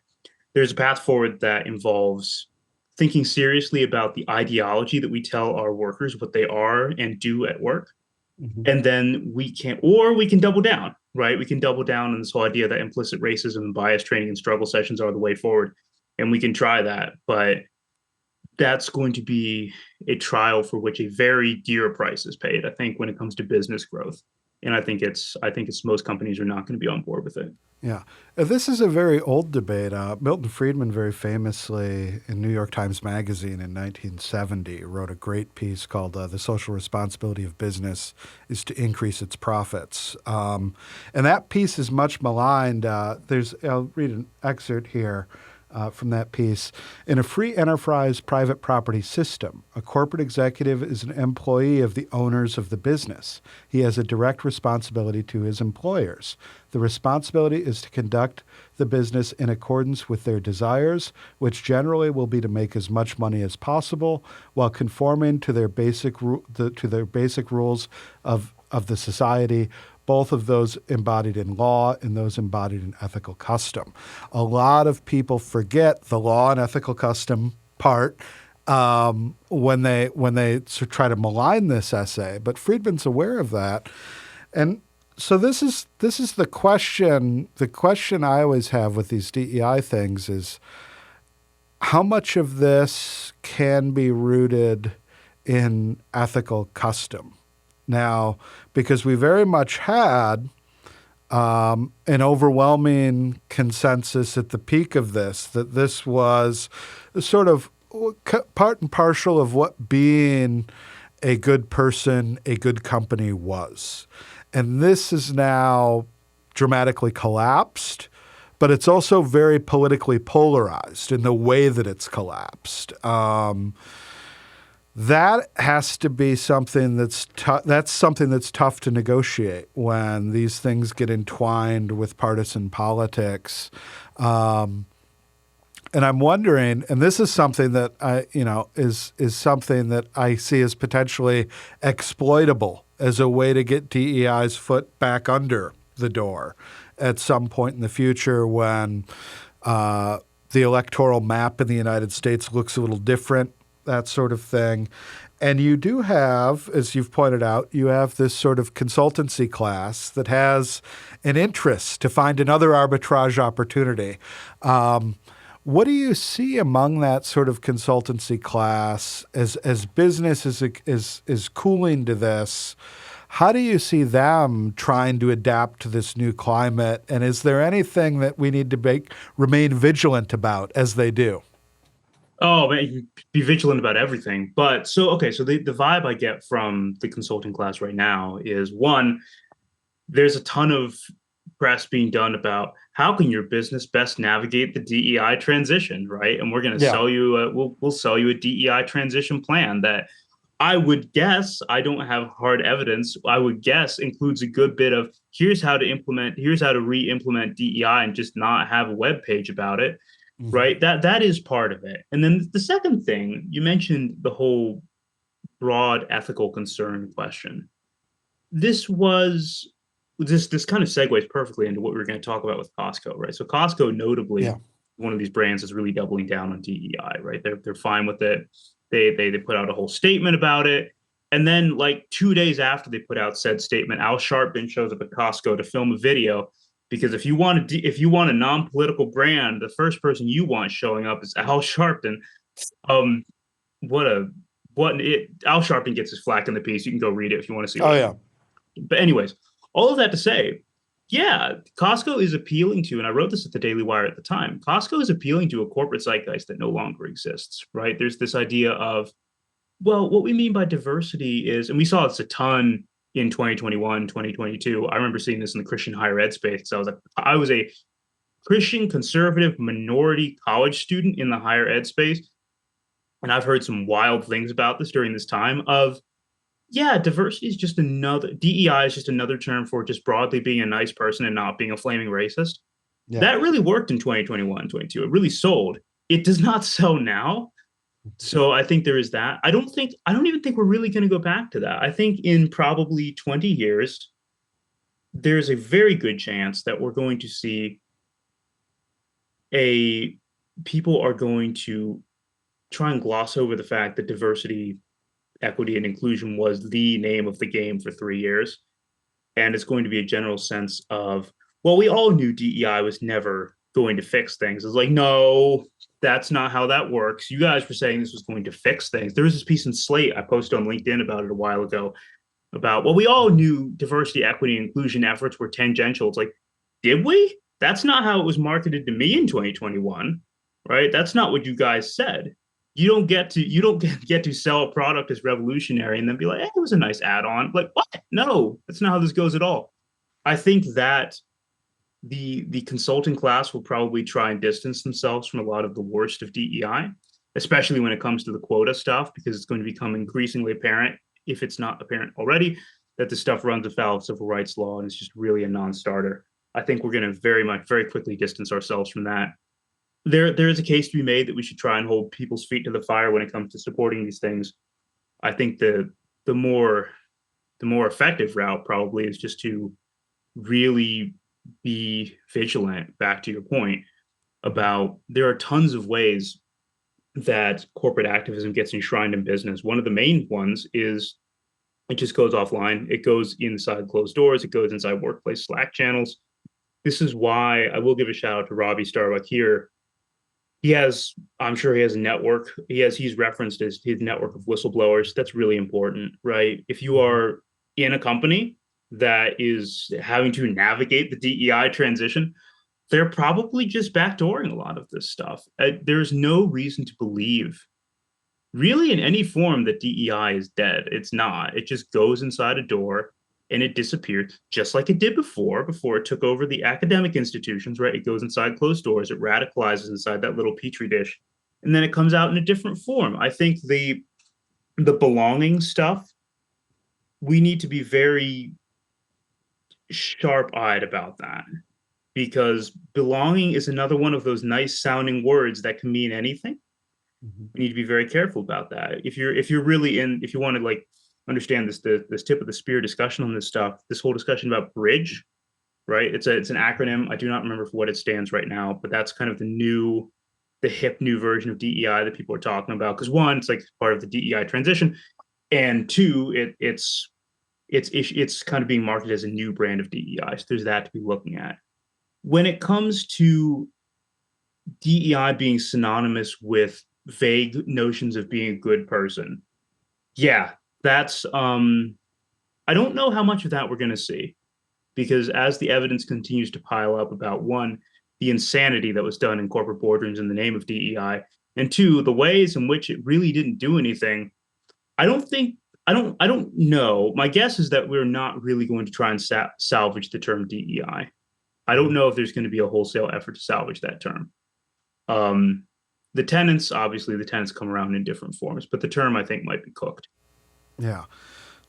There's a path forward that involves thinking seriously about the ideology that we tell our workers what they are and do at work. And then we can double down, right? We can double down on this whole idea that implicit racism and bias training and struggle sessions are the way forward. And we can try that, but that's going to be a trial for which a very dear price is paid, I think, when it comes to business growth. And I think it's most companies are not going to be on board with it. Yeah. This is a very old debate. Milton Friedman very famously in New York Times Magazine in 1970 wrote a great piece called The Social Responsibility of Business is to Increase Its Profits. And that piece is much maligned. I'll read an excerpt here. From that piece. In a free enterprise private property system, a corporate executive is an employee of the owners of the business. He has a direct responsibility to his employers. The responsibility is to conduct the business in accordance with their desires, which generally will be to make as much money as possible while conforming to their basic rules of the society, both of those embodied in law and those embodied in ethical custom. A lot of people forget the law and ethical custom part when they try to malign this essay, but Friedman's aware of that. And so this is the question. The question I always have with these DEI things is how much of this can be rooted in ethical custom? Now, because we very much had an overwhelming consensus at the peak of this, that this was sort of part and parcel of what being a good person, a good company was. And this is now dramatically collapsed, but it's also very politically polarized in the way that it's collapsed. That has to be something that's tough to negotiate when these things get entwined with partisan politics. And I'm wondering, and this is something that is something that I see as potentially exploitable as a way to get DEI's foot back under the door at some point in the future when the electoral map in the United States looks a little different, that sort of thing. And you do have, as you've pointed out, you have this sort of consultancy class that has an interest to find another arbitrage opportunity. What do you see among that sort of consultancy class as business is cooling to this? How do you see them trying to adapt to this new climate? And is there anything that we need to remain vigilant about as they do? Oh man, be vigilant about everything. But so okay, so the vibe I get from the consulting class right now is one, there's a ton of press being done about how can your business best navigate the DEI transition, right? And we're going to Yeah. sell you we'll sell you a DEI transition plan that I would guess, I don't have hard evidence, I would guess includes a good bit of here's how to re-implement DEI and just not have a web page about it, right? That is part of it. And then the second thing, you mentioned the whole broad ethical concern question. This was this kind of segues perfectly into what we were going to talk about with Costco, right? So Costco, notably, Yeah. one of these brands is really doubling down on DEI, right? They're fine with it. They put out a whole statement about it, and then like 2 days after they put out said statement, Al Sharpton shows up at Costco to film a video because if you want a non-political brand, the first person you want showing up is Al Sharpton. Um, what a what it Al Sharpton gets his flack in the piece. You can go read it if you want to see. Oh, yeah. But anyways, all of that to say, yeah, Costco is appealing to, and I wrote this at the Daily Wire at the time, Costco is appealing to a corporate zeitgeist that no longer exists, right? There's this idea of, well, what we mean by diversity is, and we saw this a ton in 2021, 2022. I remember seeing this in the Christian higher ed space. So I was a Christian conservative minority college student in the higher ed space. And I've heard some wild things about this during this time of, yeah, diversity is just another, DEI is just another term for just broadly being a nice person and not being a flaming racist. Yeah. That really worked in 2021, 22. It really sold. It does not sell now. So I think there is that. I don't even think we're really going to go back to that. I think in probably 20 years, there's a very good chance that we're going to see people are going to try and gloss over the fact that diversity, equity, and inclusion was the name of the game for 3 years. And it's going to be a general sense of, well, we all knew DEI was never going to fix things. It's like, no, that's not how that works. You guys were saying this was going to fix things. There was this piece in Slate I posted on LinkedIn about it a while ago about, well, we all knew diversity, equity, and inclusion efforts were tangential. It's like, did we? That's not how it was marketed to me in 2021, right? That's not what you guys said. You don't get to sell a product as revolutionary and then be like, hey, it was a nice add-on. Like, what? No, that's not how this goes at all. I think that the consulting class will probably try and distance themselves from a lot of the worst of DEI, especially when it comes to the quota stuff, because it's going to become increasingly apparent, if it's not apparent already, that this stuff runs afoul of civil rights law and it's just really a non-starter. I think we're going to very quickly distance ourselves from that. There is a case to be made that we should try and hold people's feet to the fire when it comes to supporting these things. I think the more effective route probably is just to really be vigilant, back to your point about there are tons of ways that corporate activism gets enshrined in business. One of the main ones is it just goes offline. It goes inside closed doors. It goes inside workplace Slack channels. This is why I will give a shout out to Robbie Starbuck here. I'm sure he has a network. He's referenced his network of whistleblowers. That's really important, right? If you are in a company that is having to navigate the DEI transition, they're probably just backdooring a lot of this stuff. There's no reason to believe, really in any form, that DEI is dead. It's not. It just goes inside a door and it disappeared, just like it did before it took over the academic institutions, right? It goes inside closed doors, it radicalizes inside that little petri dish, and then it comes out in a different form. I think the belonging stuff, we need to be very sharp-eyed about that, because belonging is another one of those nice sounding words that can mean anything. We need to be very careful about that. If you want to like understand this tip of the spear discussion on this stuff, this whole discussion about bridge, right? It's an acronym. I do not remember for what it stands right now, but that's kind of the hip new version of DEI that people are talking about. Because one, it's like part of the DEI transition, and two, it's kind of being marketed as a new brand of DEI. So there's that to be looking at. When it comes to DEI being synonymous with vague notions of being a good person. Yeah, that's I don't know how much of that we're going to see, because as the evidence continues to pile up about, one, the insanity that was done in corporate boardrooms in the name of DEI, and two, the ways in which it really didn't do anything. I don't think I don't know. My guess is that we're not really going to try and salvage the term DEI. I don't know if there's going to be a wholesale effort to salvage that term. Um, the tenants, obviously, the tenants come around in different forms, but the term I think might be cooked. Yeah.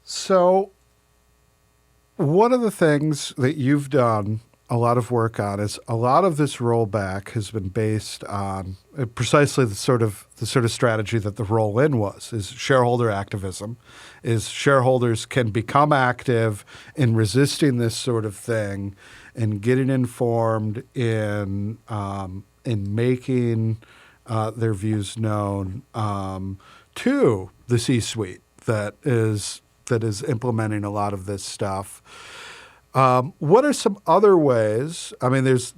So one of the things that you've done a lot of work on is a lot of this rollback has been based on precisely the sort of strategy that the roll-in was, is shareholder activism, is shareholders can become active in resisting this sort of thing and getting informed in making their views known to the C-suite that is implementing a lot of this stuff. What are some other ways? I mean, there's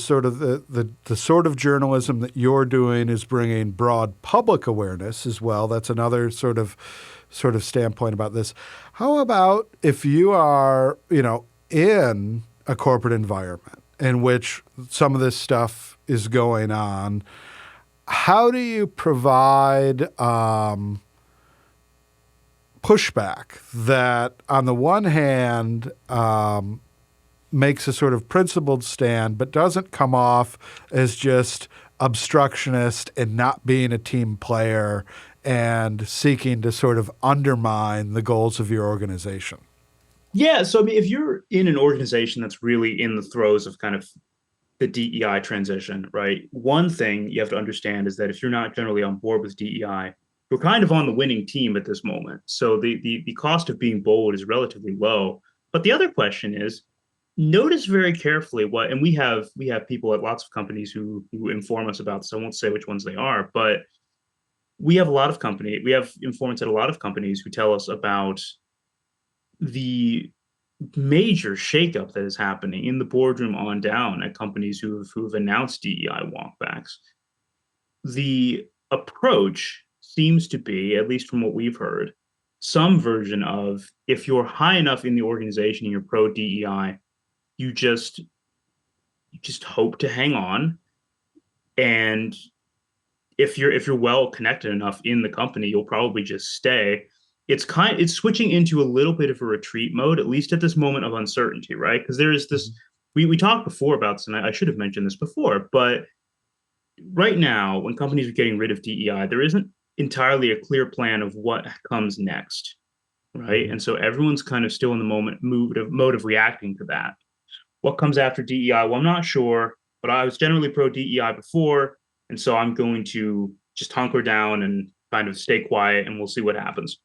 sort of the sort of journalism that you're doing is bringing broad public awareness as well. That's another sort of standpoint about this. How about if you are, in a corporate environment in which some of this stuff is going on? How do you provide pushback that, on the one hand, makes a sort of principled stand, but doesn't come off as just obstructionist and not being a team player and seeking to sort of undermine the goals of your organization? Yeah, so I mean, if you're in an organization that's really in the throes of kind of the DEI transition, right? One thing you have to understand is that if you're not generally on board with DEI, we're kind of on the winning team at this moment. So the cost of being bold is relatively low. But the other question is, notice very carefully what, and we have people at lots of companies who inform us about this. I won't say which ones they are, but we have informants at a lot of companies who tell us about the major shakeup that is happening in the boardroom on down at companies who've announced DEI walkbacks. The approach seems to be, at least from what we've heard, some version of, if you're high enough in the organization and you're pro DEI, you just hope to hang on, and if you're well connected enough in the company, you'll probably just stay. It's switching into a little bit of a retreat mode, at least at this moment of uncertainty, right? Because there is this, we talked before about this, and I should have mentioned this before, but right now, when companies are getting rid of DEI, there isn't entirely a clear plan of what comes next, right? And so everyone's kind of still in the mode of reacting to that. What comes after DEI? Well, I'm not sure, but I was generally pro DEI before, and so I'm going to just hunker down and kind of stay quiet, and we'll see what happens.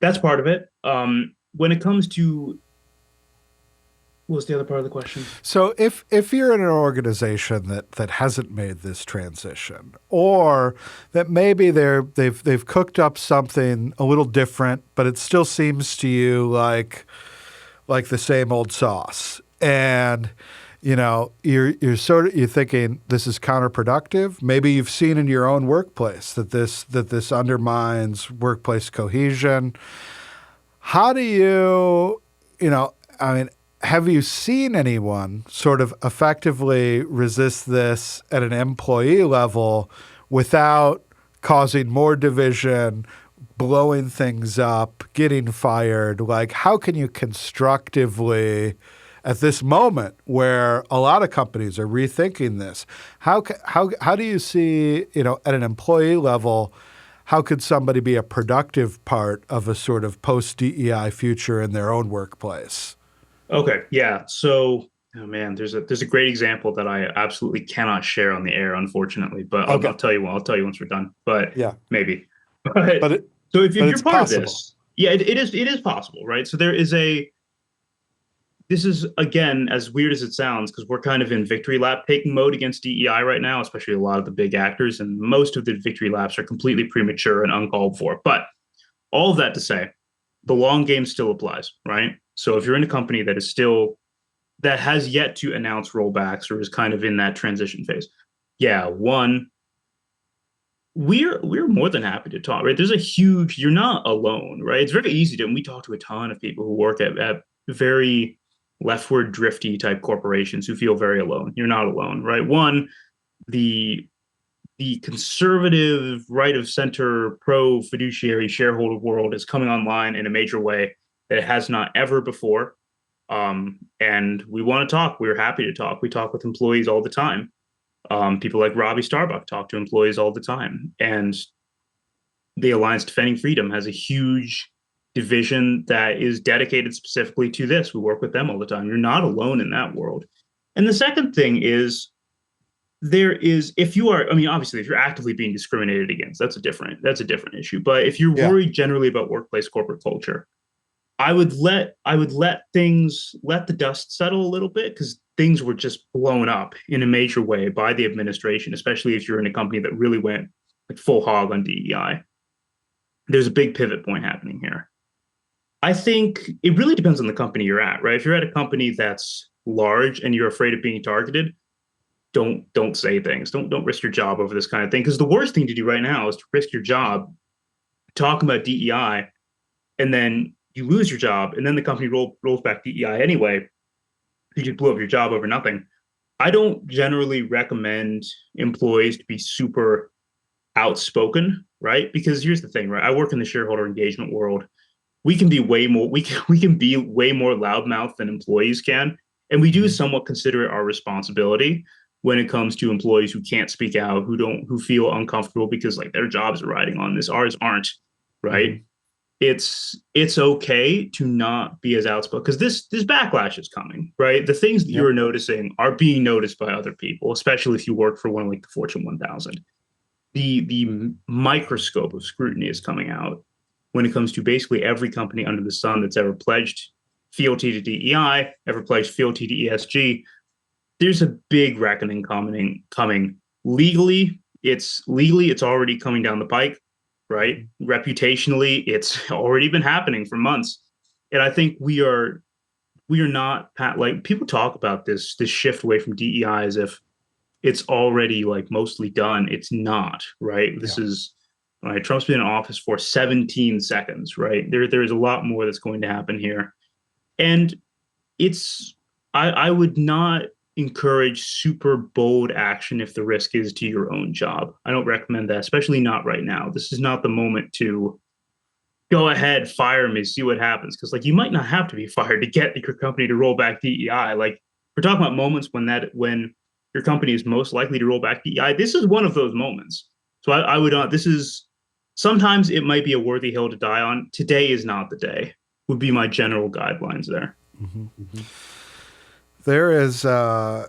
That's part of it. When it comes to, what was the other part of the question? So if you're in an organization that hasn't made this transition, or that maybe they've cooked up something a little different, but it still seems to you like the same old sauce, and you're thinking this is counterproductive. Maybe you've seen in your own workplace that this undermines workplace cohesion. How do you, have you seen anyone sort of effectively resist this at an employee level without causing more division, blowing things up, getting fired? Like, how can you constructively, at this moment where a lot of companies are rethinking this, how do you see, at an employee level, how could somebody be a productive part of a sort of post-DEI future in their own workplace? Okay, yeah. So, oh man, there's a great example that I absolutely cannot share on the air, unfortunately. But Okay. I'll tell you once we're done. But yeah, maybe. So if you're part possible. of this, yeah, it is possible, right? So this is, again, as weird as it sounds, because we're kind of in victory lap taking mode against DEI right now, especially a lot of the big actors, and most of the victory laps are completely premature and uncalled for. But all of that to say, the long game still applies, right? So if you're in a company that has yet to announce rollbacks or is kind of in that transition phase, Yeah, one, we're more than happy to talk, right? There's a huge, you're not alone, right? It's very easy to, and we talk to a ton of people who work at very leftward drifty type corporations who feel very alone. You're not alone, right? One, the the conservative right of center pro fiduciary shareholder world is coming online in a major way that it has not ever before. And we want to talk. We're happy to talk. We talk with employees all the time. People like Robbie Starbuck talk to employees all the time. And the Alliance Defending Freedom has a huge division that is dedicated specifically to this. We work with them all the time. You're not alone in that world. And the second thing is there is, if you are, I mean, obviously if you're actively being discriminated against, that's a different issue. But if you're worried generally about workplace corporate culture, I would let the dust settle a little bit, because things were just blown up in a major way by the administration, especially if you're in a company that really went like full hog on DEI. There's a big pivot point happening here. I think it really depends on the company you're at, right? If you're at a company that's large and you're afraid of being targeted, don't say things. Don't risk your job over this kind of thing. Because the worst thing to do right now is to risk your job talking about DEI, and then you lose your job, and then the company rolls back DEI anyway. You just blew up your job over nothing. I don't generally recommend employees to be super outspoken, right? Because here's the thing, right? I work in the shareholder engagement world. We can be way more loudmouth than employees can, and we do somewhat consider it our responsibility when it comes to employees who can't speak out, who feel uncomfortable because like their jobs are riding on this, ours aren't, right? It's okay to not be as outspoken, because this backlash is coming, right? The things that you're noticing are being noticed by other people, especially if you work for one like the Fortune 1000. The microscope of scrutiny is coming out when it comes to basically every company under the sun that's ever pledged fealty to DEI, ever pledged fealty to ESG. There's a big reckoning coming. Legally, it's already coming down the pike, right? Reputationally, it's already been happening for months. And I think we are not, like, people talk about this shift away from DEI as if it's already like mostly done. It's not, right? This is right. Trump's been in office for 17 seconds, right? There's a lot more that's going to happen here. And I would not encourage super bold action if the risk is to your own job. I don't recommend that, especially not right now. This is not the moment to go ahead, fire me, see what happens. Because like you might not have to be fired to get your company to roll back DEI. Like we're talking about moments when your company is most likely to roll back DEI. This is one of those moments. So I would not. This is sometimes it might be a worthy hill to die on. Today is not the day. Would be my general guidelines there. Mm-hmm. Mm-hmm. There is, there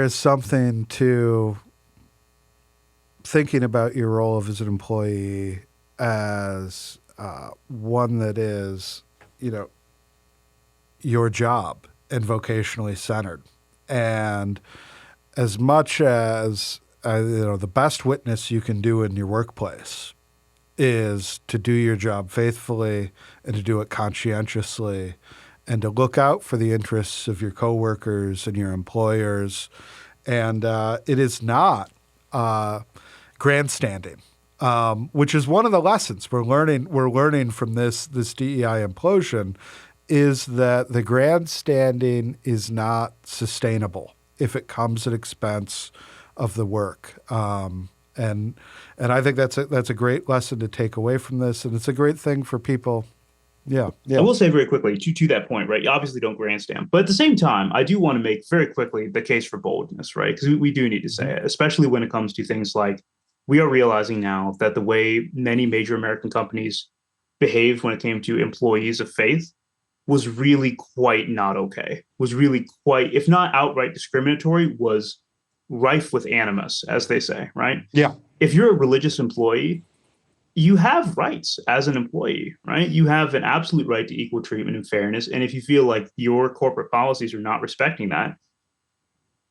is something to thinking about your role as an employee as one that is, your job and vocationally centered. And as much as, the best witness you can do in your workplace is to do your job faithfully and to do it conscientiously, and to look out for the interests of your coworkers and your employers. And it is not grandstanding, which is one of the lessons we're learning from this DEI implosion, is that the grandstanding is not sustainable if it comes at expense of the work. And I think that's a great lesson to take away from this, and it's a great thing for people. Yeah. I will say very quickly to that point, right? You obviously don't grandstand, but at the same time, I do want to make very quickly the case for boldness, right? Because we do need to say it, especially when it comes to things like we are realizing now that the way many major American companies behaved when it came to employees of faith was really quite not okay. Was really quite, if not outright discriminatory, was rife with animus, as they say, right? Yeah. If you're a religious employee, you have rights as an employee, right? You have an absolute right to equal treatment and fairness. And if you feel like your corporate policies are not respecting that,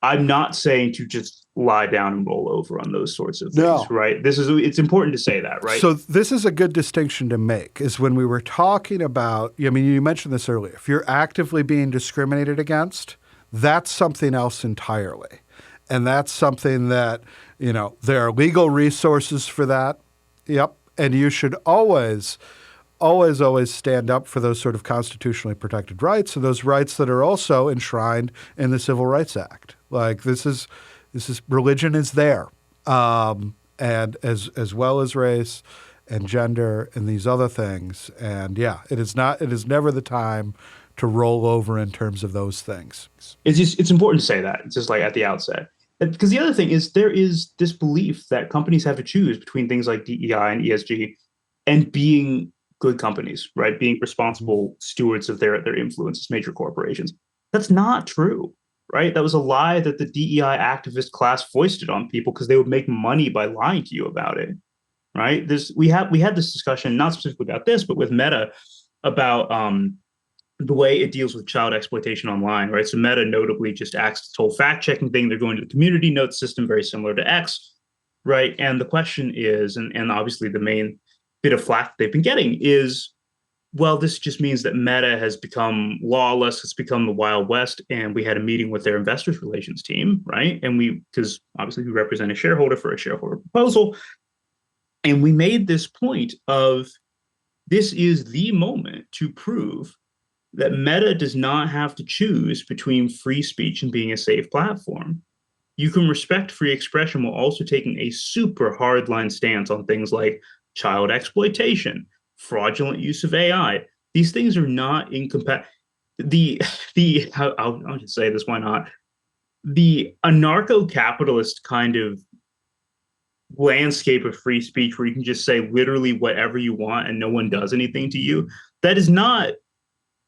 I'm not saying to just lie down and roll over on those sorts of things, right? It's important to say that, right? So this is a good distinction to make, is when we were talking about, you mentioned this earlier, if you're actively being discriminated against, that's something else entirely. And that's something that, there are legal resources for that. Yep. And you should always stand up for those sort of constitutionally protected rights, and those rights that are also enshrined in the Civil Rights Act. Like this is religion is there, and as well as race and gender and these other things. And yeah, it is never the time to roll over in terms of those things. It's important to say that. It's just like at the outset. Because the other thing is there is this belief that companies have to choose between things like DEI and ESG and being good companies, right? Being responsible stewards of their influence as major corporations. That's not true, right? That was a lie that the DEI activist class foisted on people because they would make money by lying to you about it, right? We had this discussion, not specifically about this, but with Meta about the way it deals with child exploitation online, right? So Meta notably just acts this whole fact-checking thing. They're going to the community notes system, very similar to X, right? And the question is, and obviously the main bit of flack they've been getting is, well, this just means that Meta has become lawless. It's become the Wild West. And we had a meeting with their investors relations team, right? And because obviously we represent a shareholder for a shareholder proposal. And we made this point of this is the moment to prove that Meta does not have to choose between free speech and being a safe platform. You can respect free expression while also taking a super hardline stance on things like child exploitation, fraudulent use of AI. These things are not incompatible. I'll just say this, why not? The anarcho-capitalist kind of landscape of free speech where you can just say literally whatever you want and no one does anything to you, that is not.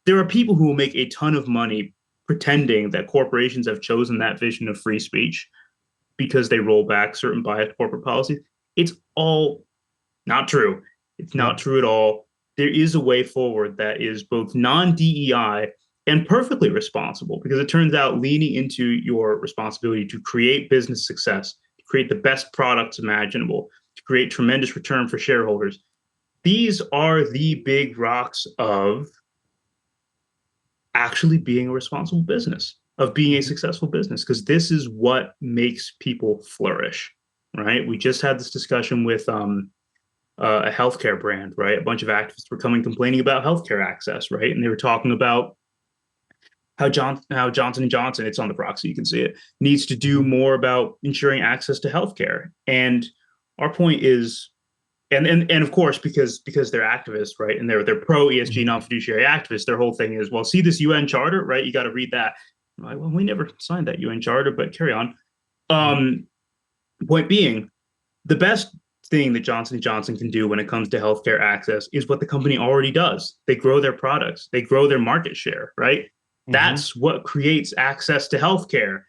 There are people who will make a ton of money pretending that corporations have chosen that vision of free speech because they roll back certain biased corporate policies. It's all not true. It's not true at all. There is a way forward that is both non-DEI and perfectly responsible, because it turns out leaning into your responsibility to create business success, to create the best products imaginable, to create tremendous return for shareholders. These are the big rocks of actually being a responsible business, of being a successful business, because this is what makes people flourish, right? We just had this discussion with a healthcare brand, right? A bunch of activists were complaining about healthcare access, right? And they were talking about how Johnson & Johnson, it's on the proxy, you can see it, needs to do more about ensuring access to healthcare. And our point is, and of course, because they're activists, right? And they're pro ESG non-fiduciary activists, their whole thing is, well, see this UN charter, right? You got to read that. I'm like, well, we never signed that UN charter, but carry on. Point being, the best thing that Johnson & Johnson can do when it comes to healthcare access is what the company already does. They grow their products, they grow their market share, right? That's what creates access to healthcare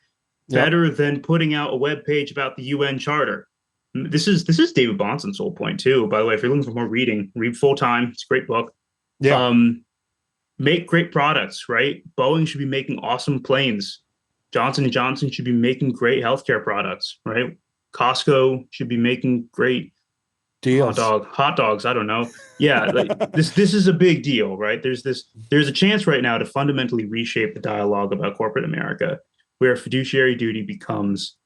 better than putting out a web page about the UN charter. This is David Bahnsen's whole point too. By the way, if you're looking for more reading, read Full Time. It's a great book. Yeah. Make great products, right? Boeing should be making awesome planes. Johnson & Johnson should be making great healthcare products, right? Costco should be making great deals. Hot dogs. I don't know. Yeah, like this is a big deal, right? There's a chance right now to fundamentally reshape the dialogue about corporate America, where fiduciary duty becomes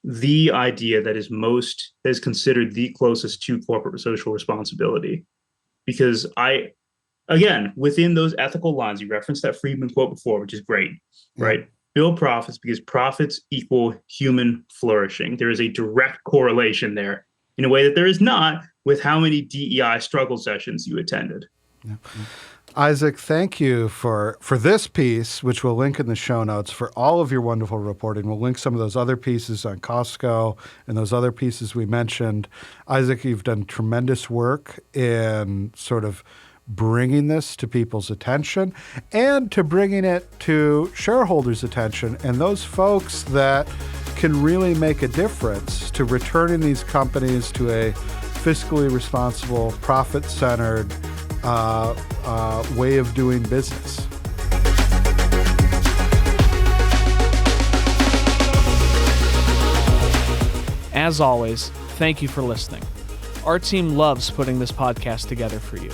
the idea that is considered the closest to corporate social responsibility. Because again, within those ethical lines, you referenced that Friedman quote before, which is great, right? Build profits because profits equal human flourishing. There is a direct correlation there in a way that there is not with how many DEI struggle sessions you attended. Yeah. Isaac, thank you for this piece, which we'll link in the show notes, for all of your wonderful reporting. We'll link some of those other pieces on Costco and those other pieces we mentioned. Isaac, you've done tremendous work in sort of bringing this to people's attention and to bringing it to shareholders' attention and those folks that can really make a difference to returning these companies to a fiscally responsible, profit-centered way of doing business. As always, thank you for listening. Our team loves putting this podcast together for you.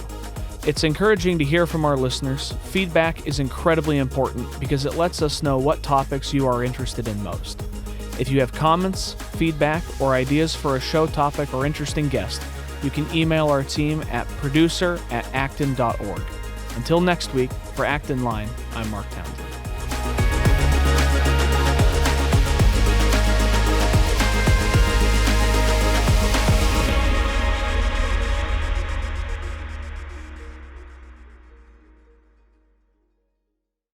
It's encouraging to hear from our listeners. Feedback is incredibly important because it lets us know what topics you are interested in most. If you have comments, feedback, or ideas for a show topic or interesting guest, you can email our team at producer@acton.org. Until next week, for Acton Line, I'm Mark Townsend.